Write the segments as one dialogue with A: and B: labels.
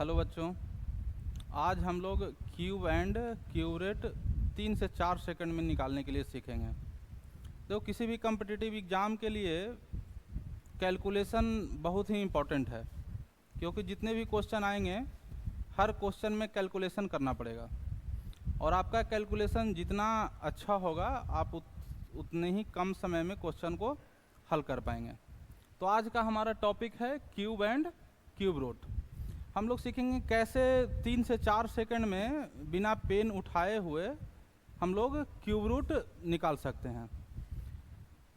A: Hello बच्चों, आज हम लोग क्यूब एंड क्यूरेट 3 से 4 सेकंड में निकालने के लिए सीखेंगे। तो किसी भी कम्पिटिटिव एग्ज़ाम के लिए कैलकुलेशन बहुत ही इम्पोर्टेंट है, क्योंकि जितने भी क्वेश्चन आएंगे हर क्वेश्चन में कैलकुलेशन करना पड़ेगा, और आपका कैलकुलेशन जितना अच्छा होगा आप उतने ही कम समय में क्वेश्चन को हल कर पाएंगे। तो आज का हमारा टॉपिक है क्यूब एंड क्यूब रूट। हम लोग सीखेंगे कैसे 3 से 4 सेकंड में बिना पेन उठाए हुए हम लोग क्यूब रूट निकाल सकते हैं,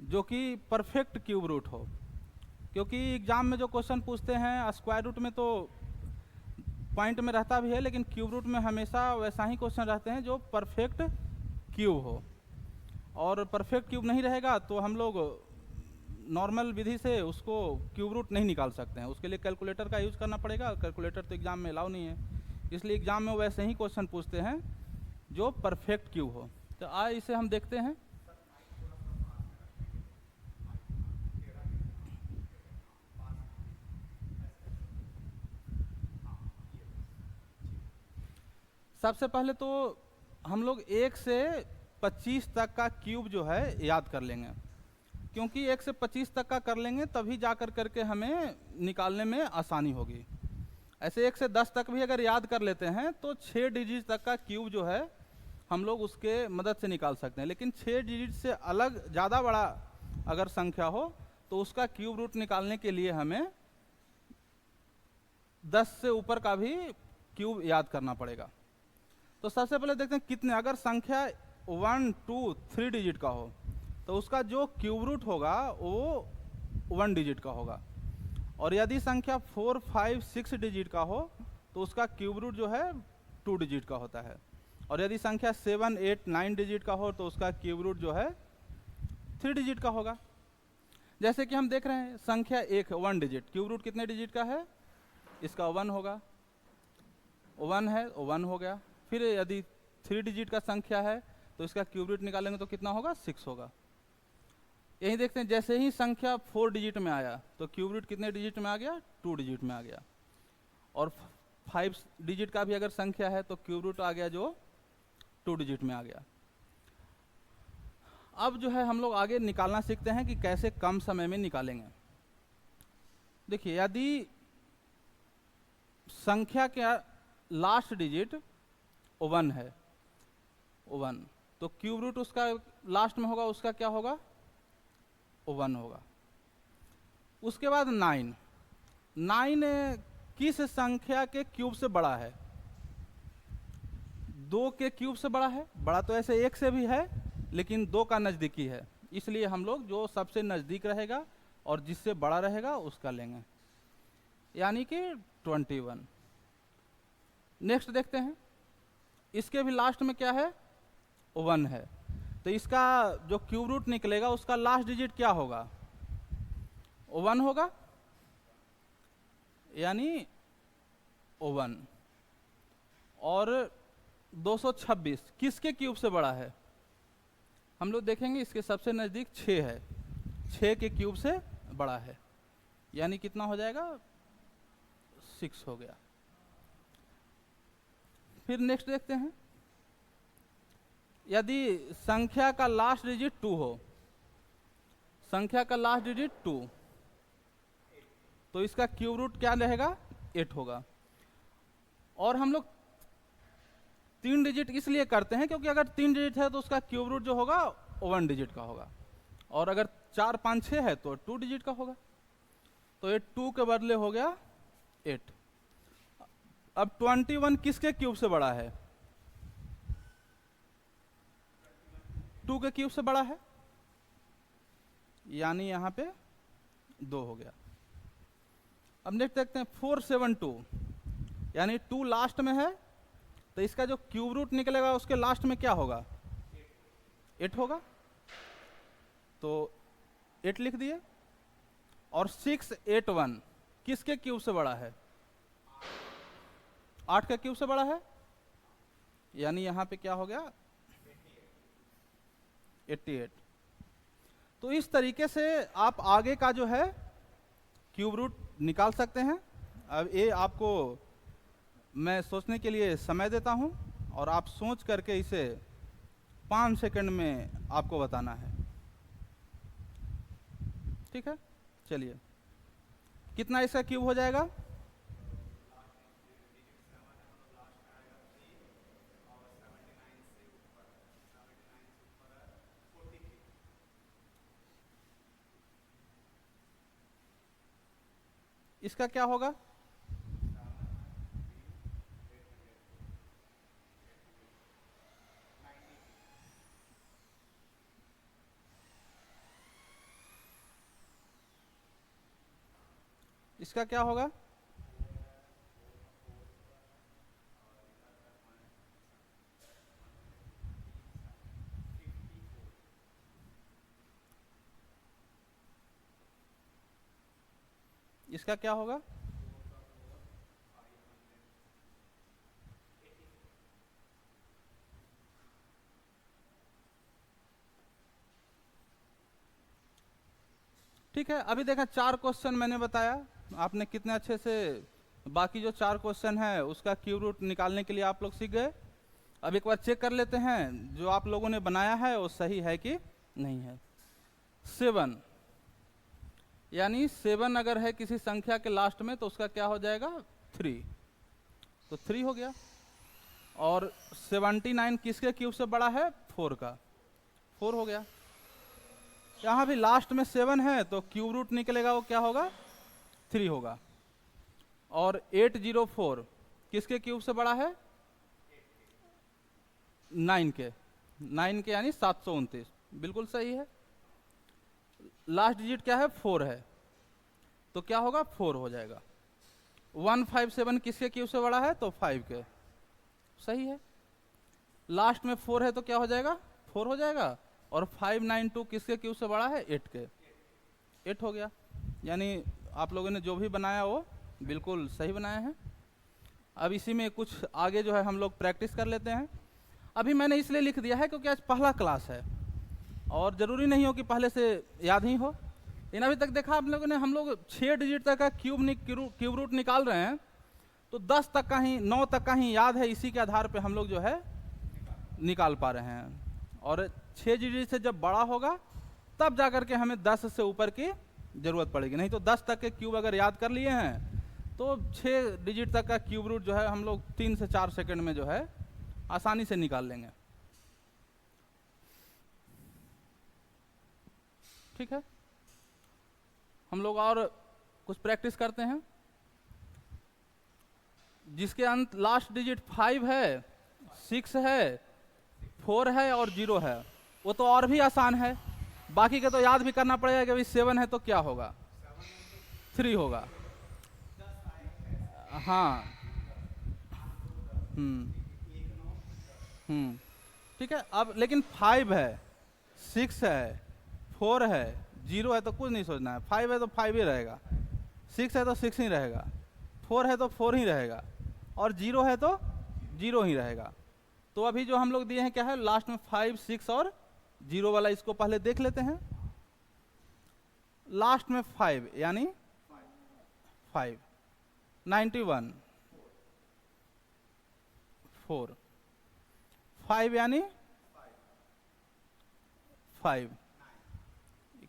A: जो कि परफेक्ट क्यूब रूट हो। क्योंकि एग्जाम में जो क्वेश्चन पूछते हैं स्क्वायर रूट में तो पॉइंट में रहता भी है, लेकिन क्यूब रूट में हमेशा वैसा ही क्वेश्चन रहते हैं जो परफेक्ट क्यूब हो। और परफेक्ट क्यूब नहीं रहेगा तो हम लोग नॉर्मल विधि से उसको क्यूब रूट नहीं निकाल सकते हैं, उसके लिए कैलकुलेटर का यूज़ करना पड़ेगा। कैलकुलेटर तो एग्जाम में अलाउ नहीं है, इसलिए एग्जाम में वैसे ही क्वेश्चन पूछते हैं जो परफेक्ट क्यूब हो। तो आज इसे हम देखते हैं। सबसे पहले तो हम लोग 1 से 25 तक का क्यूब जो है याद कर लेंगे, क्योंकि 1 से 25 तक का कर लेंगे तभी जा कर करके हमें निकालने में आसानी होगी। ऐसे 1 से 10 तक भी अगर याद कर लेते हैं तो 6 डिजिट तक का क्यूब जो है हम लोग उसके मदद से निकाल सकते हैं। लेकिन 6 डिजिट से अलग ज़्यादा बड़ा अगर संख्या हो तो उसका क्यूब रूट निकालने के लिए हमें 10 से ऊपर का भी क्यूब याद करना पड़ेगा। तो सबसे पहले देखते हैं कितने, अगर संख्या 1, 2, 3 डिजिट का हो तो उसका जो क्यूब रूट होगा वो 1 डिजिट का होगा, और यदि संख्या 4, 5, 6 डिजिट का हो तो उसका क्यूब रूट जो है 2 डिजिट का होता है, और यदि संख्या 7, 8, 9 डिजिट का हो तो उसका क्यूब रूट जो है 3 डिजिट का होगा। जैसे कि हम देख रहे हैं संख्या 1 डिजिट, क्यूब रूट कितने डिजिट का है, इसका 1 होगा, 1 है 1 हो गया। फिर यदि 3 डिजिट का संख्या है तो इसका क्यूब रूट निकालेंगे तो कितना होगा, 6 होगा। यही देखते हैं जैसे ही संख्या 4 डिजिट में आया तो क्यूब रूट कितने डिजिट में आ गया, 2 डिजिट में आ गया। और 5 डिजिट का भी अगर संख्या है तो क्यूब रूट आ गया जो 2 डिजिट में आ गया। अब जो है हम लोग आगे निकालना सीखते हैं कि कैसे कम समय में निकालेंगे। देखिए, यदि संख्या का लास्ट डिजिट 1 है, 1, तो क्यूब रूट उसका लास्ट में होगा, उसका क्या होगा, 1 होगा। उसके बाद 9 किस संख्या के क्यूब से बड़ा है, 2 के क्यूब से बड़ा है। बड़ा तो ऐसे 1 से भी है, लेकिन 2 का नज़दीकी है, इसलिए हम लोग जो सबसे नज़दीक रहेगा और जिससे बड़ा रहेगा उसका लेंगे, यानी कि 21। नेक्स्ट देखते हैं, इसके भी लास्ट में क्या है, 1 है, तो इसका जो क्यूब रूट निकलेगा उसका लास्ट डिजिट क्या होगा, 1 होगा, यानी 1। और 226 किसके क्यूब से बड़ा है, हम लोग देखेंगे इसके सबसे नज़दीक 6 है, 6 के क्यूब से बड़ा है, यानी कितना हो जाएगा, 6 हो गया। फिर नेक्स्ट देखते हैं, यदि संख्या का लास्ट डिजिट 2 हो, संख्या का लास्ट डिजिट 2, तो इसका क्यूब रूट क्या रहेगा, 8 होगा। और हम लोग 3 डिजिट इसलिए करते हैं क्योंकि अगर 3 डिजिट है तो उसका क्यूब रूट जो होगा 1 डिजिट का होगा, और अगर 4, 5, 6 है तो 2 डिजिट का होगा। तो ये 2 के बदले हो गया 8। अब 21 किसके क्यूब से बड़ा है, 2 के क्यूब से बड़ा है, यानी यहाँ पे 2 हो गया। अब नेक्स्ट देखते हैं 472, यानी 2 लास्ट में है, तो इसका जो क्यूब रूट निकलेगा उसके लास्ट में क्या होगा, 8 होगा, तो 8 लिख दिए। और 681 किसके क्यूब से बड़ा है, 8 के क्यूब से बड़ा है, यानी यहाँ पे क्या हो गया, 88। तो इस तरीके से आप आगे का जो है क्यूब रूट निकाल सकते हैं। अब ये आपको मैं सोचने के लिए समय देता हूं और आप सोच करके इसे 5 सेकंड में आपको बताना है। ठीक है, चलिए, कितना इसका क्यूब हो जाएगा? इसका क्या होगा? इसका क्या होगा? इसका क्या होगा? ठीक है, अभी देखा 4 क्वेश्चन मैंने बताया, आपने कितने अच्छे से बाकी जो 4 क्वेश्चन है उसका क्यूब रूट निकालने के लिए आप लोग सीख गए। अब एक बार चेक कर लेते हैं जो आप लोगों ने बनाया है वो सही है कि नहीं है। 7 यानी 7 अगर है किसी संख्या के लास्ट में तो उसका क्या हो जाएगा? 3, तो 3 हो गया। और 79 किसके क्यूब से बड़ा है? 4 का, 4 हो गया। यहाँ भी लास्ट में 7 है तो क्यूब रूट निकलेगा, वो क्या होगा? 3 होगा। और 804 किसके क्यूब से बड़ा है? 9 के, 9 के यानी 729, बिल्कुल सही है। लास्ट डिजिट क्या है? 4 है, तो क्या होगा? 4 हो जाएगा। 157 किसके क्यूब से बड़ा है? तो 5 के, सही है। लास्ट में 4 है तो क्या हो जाएगा? 4 हो जाएगा। और 592 किसके क्यूब से बड़ा है? 8 के, 8 हो गया। यानी आप लोगों ने जो भी बनाया वो बिल्कुल सही बनाया है। अब इसी में कुछ आगे जो है हम लोग प्रैक्टिस कर लेते हैं। अभी मैंने इसलिए लिख दिया है क्योंकि आज पहला क्लास है और ज़रूरी नहीं हो कि पहले से याद ही हो। लेकिन अभी तक देखा आप लोगों ने, हम लोग 6 डिजिट तक का क्यूब रूट निकाल रहे हैं, तो 10 तक का ही, 9 तक का ही याद है, इसी के आधार पे हम लोग जो है निकाल पा रहे हैं। और 6 डिजिट से जब बड़ा होगा तब जाकर के हमें 10 से ऊपर की ज़रूरत पड़ेगी, नहीं तो 10 तक के क्यूब अगर याद कर लिए हैं तो 6 डिजिट तक का क्यूब रूट जो है हम लोग 3 से 4 सेकंड में जो है आसानी से निकाल लेंगे। ठीक है, हम लोग और कुछ प्रैक्टिस करते हैं। जिसके अंत लास्ट डिजिट 5 है, 6 है, 4 है और 0 है, वो तो और भी आसान है। बाकी के तो याद भी करना पड़ेगा कि अभी 7 है तो क्या होगा? 3 होगा। हाँ, ठीक है। अब लेकिन 5 है, 6 है, 4 है, 0 है तो कुछ नहीं सोचना है। 5 है तो 5 ही रहेगा, 6 है तो 6 ही रहेगा, 4 है तो 4 ही रहेगा, और 0 है तो 0 ही रहेगा। तो अभी जो हम लोग दिए हैं क्या है? लास्ट में 5, 6 और 0 वाला, इसको पहले देख लेते हैं। लास्ट में 5 यानी 5, 91, 4, 5 यानी 5,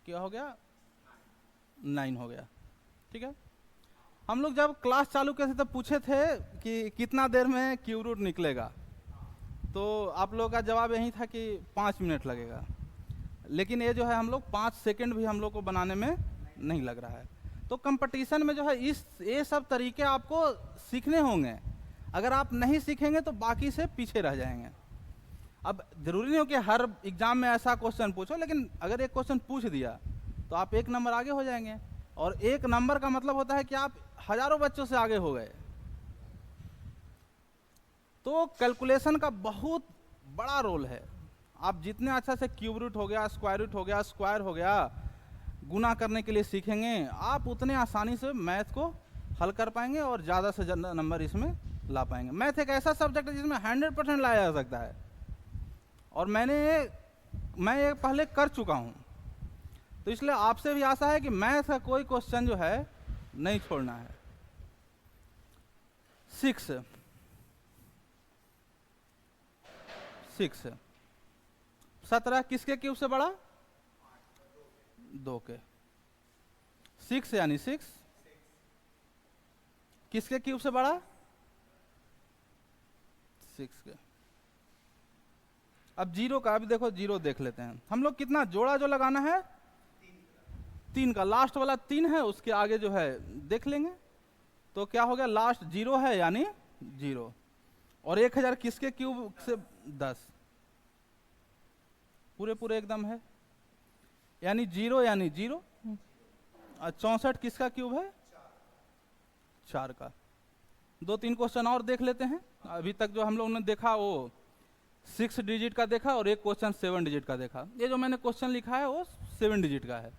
A: क्या हो गया? 9 हो गया। ठीक है, हम लोग जब क्लास चालू किए थे तब पूछे थे कि कितना देर में क्यूब रूट निकलेगा, तो आप लोगों का जवाब यही था कि 5 मिनट लगेगा। लेकिन ये जो है हम लोग 5 सेकंड भी हम लोग को बनाने में नहीं लग रहा है। तो कंपटीशन में जो है ये सब तरीके आपको सीखने होंगे। अगर आप नहीं सीखेंगे तो बाकी से पीछे रह जाएंगे। अब जरूरी नहीं हो कि हर एग्जाम में ऐसा क्वेश्चन पूछो, लेकिन अगर एक क्वेश्चन पूछ दिया तो आप 1 नंबर आगे हो जाएंगे, और 1 नंबर का मतलब होता है कि आप हजारों बच्चों से आगे हो गए। तो कैलकुलेशन का बहुत बड़ा रोल है। आप जितने अच्छा से क्यूब रूट हो गया, स्क्वायर रूट हो गया, स्क्वायर हो गया, गुना करने के लिए सीखेंगे, आप उतने आसानी से मैथ को हल कर पाएंगे और ज़्यादा से ज़्यादा नंबर इसमें ला पाएंगे। मैथ एक ऐसा सब्जेक्ट है जिसमें 100% लाया जा सकता है, और मैं ये पहले कर चुका हूँ, तो इसलिए आपसे भी आशा है कि मैथ का कोई क्वेश्चन जो है नहीं छोड़ना है। 6 6। 17 किसके क्यूब से बड़ा? 2 के। 6 यानी 6 किसके क्यूब से बड़ा? 6 के। अब जीरो का, अभी देखो जीरो देख लेते हैं हम लोग। कितना जोड़ा जो लगाना है? 3 का। लास्ट वाला 3 है, उसके आगे जो है देख लेंगे। तो क्या हो गया? लास्ट 0 है यानी 0। और 1000 किसके क्यूब से? 10। पूरे पूरे एकदम है, यानी 0 यानी 0। और 64 किसका क्यूब है? 4 का। 2-3 क्वेश्चन और देख लेते हैं। अभी तक जो हम लोगों ने देखा वो 6 डिजिट का देखा, और एक क्वेश्चन 7 डिजिट का देखा। ये जो मैंने क्वेश्चन लिखा है वो 7 डिजिट का है।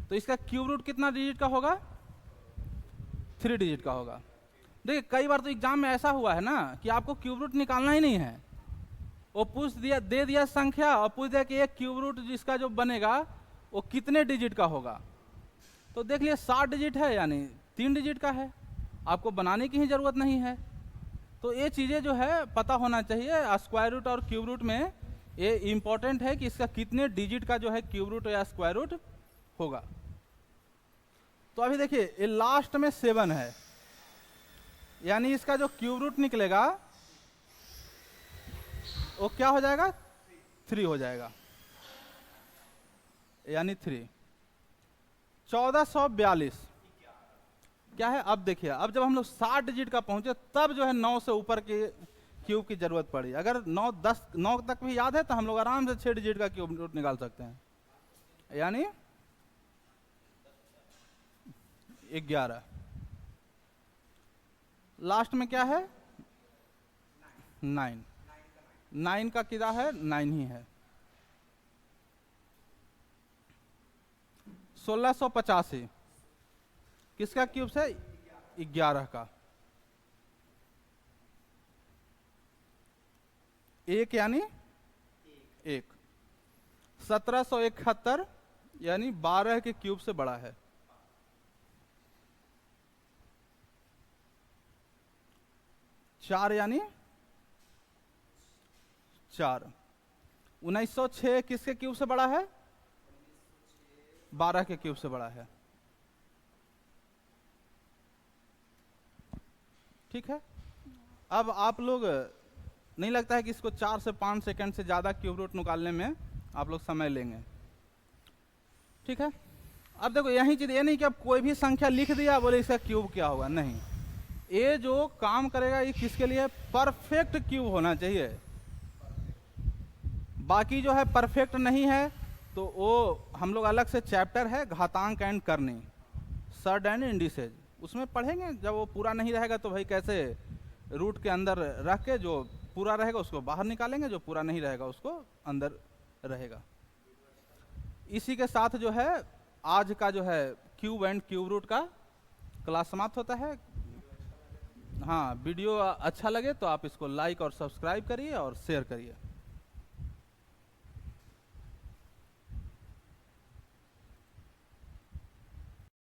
A: तो इसका क्यूब रूट कितना डिजिट का होगा? 3 डिजिट का होगा। देखिए कई बार तो एग्जाम में ऐसा हुआ है ना कि आपको क्यूब रूट निकालना ही नहीं है, वो पूछ दिया, दे दिया संख्या, और पूछ दिया कि एक क्यूब रूट जिसका जो बनेगा वो कितने डिजिट का होगा। तो देख लिया 7 डिजिट है यानी 3 डिजिट का है, आपको बनाने की ही जरूरत नहीं है। तो ये चीज़ें जो है पता होना चाहिए। स्क्वायर रूट और क्यूब रूट में ये इंपॉर्टेंट है कि इसका कितने डिजिट का जो है क्यूब रूट या स्क्वायर रूट होगा। तो अभी देखिए ये लास्ट में 7 है, यानी इसका जो क्यूब रूट निकलेगा वो क्या हो जाएगा? 3 हो जाएगा, यानी 3। 1442 क्या है? अब देखिए, अब जब हम लोग 60 डिजिट का पहुंचे तब जो है 9 से ऊपर के क्यूब की जरूरत पड़ी। अगर 9 तक भी याद है तो हम लोग आराम से 6 डिजिट का क्यूब रूट निकाल सकते हैं, यानी 11। लास्ट में क्या है? 9। 9 का कितना है? 9 ही है। 1685 किसका क्यूब से? 11 का। 1 यानी 1। 1771 यानी 12 के क्यूब से बड़ा है। 4 यानी 4। 1906 किसके क्यूब से बड़ा है? 12 के क्यूब से बड़ा है। ठीक है। अब आप लोग, नहीं लगता है कि इसको 4 से 5 सेकंड से ज़्यादा क्यूब रूट निकालने में आप लोग समय लेंगे? ठीक है। अब देखो यही चीज़, ये नहीं कि अब कोई भी संख्या लिख दिया बोले इसका क्यूब क्या होगा, नहीं। ये जो काम करेगा ये किसके लिए? परफेक्ट क्यूब होना चाहिए। बाकी जो है परफेक्ट नहीं है तो वो हम लोग अलग से चैप्टर है घातांक एंड करनी, सर्ड एंड इंडिसेज, उसमें पढ़ेंगे। जब वो पूरा नहीं रहेगा तो भाई कैसे रूट के अंदर रख के जो पूरा रहेगा उसको बाहर निकालेंगे, जो पूरा नहीं रहेगा उसको अंदर रहेगा। इसी के साथ जो है आज का जो है क्यूब एंड क्यूब रूट का क्लास समाप्त होता है। हाँ, वीडियो अच्छा लगे तो आप इसको लाइक और सब्सक्राइब करिए और शेयर करिए।